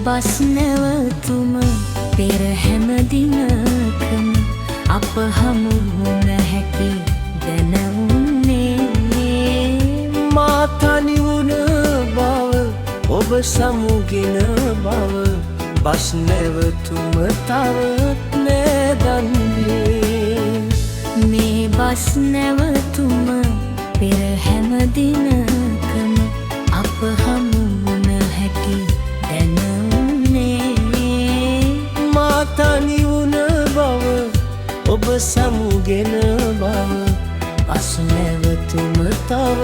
bus නැවතුම පෙර හැම දිනකම අප හමු වුණ හැකි දැනුන්නේ මා තනි වුණ බව ඔබ සමුගෙන බව බස් නැවතුම තවත් නෑදන්නේ මේ බස් නැවතුම පෙර හැම දිනකම අප හමු වුණ හැකි දැනුන්නේ මා තනි වුණ බව ඔබ සමුගෙන බව බස් නැවතුම තව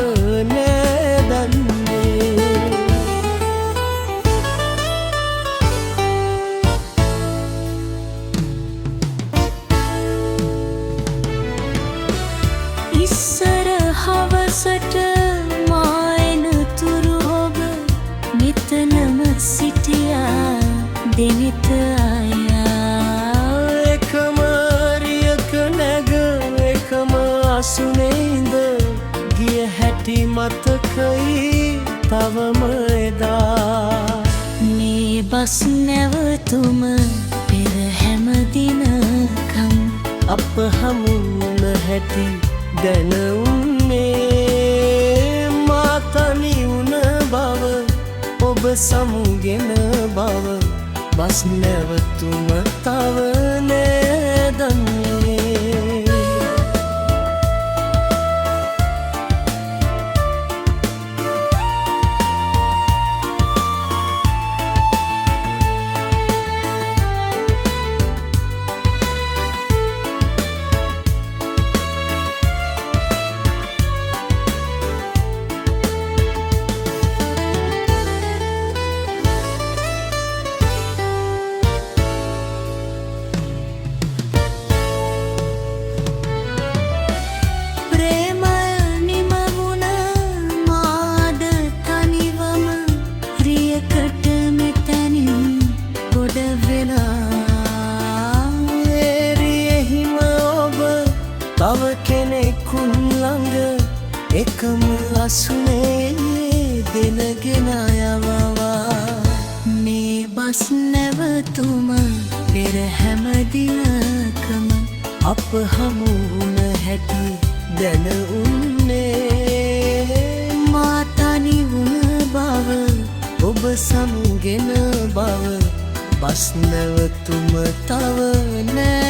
නෑදන්නේ ඉස්සර හවසට මා එනතුරු ඔබ මෙතනම සිටියා දෙනිත අයා එකම රියක නැග එකම අසුනේඳ ගිය හැටි මතකයි තවම එදා මේ බස් නැවතුම පෙර හැම දිනකම් අප හමු වුණ හැටි දැනුන්නේ මා තනි වුණ බව ඔබ සමුගෙන බව බස් නැවතුම තව නෑදන්නේ තව කෙනෙකුන් ළඟ එකම අසුනේ දෙනගෙන යවවා මේ බස් නැවතුම පෙර හැම දිනකම අප හමු වුණ හැටි දැනුන්නේ මා තනි වුණ බව ඔබ සමුගෙන බව බස් නැවතුම තව නෑ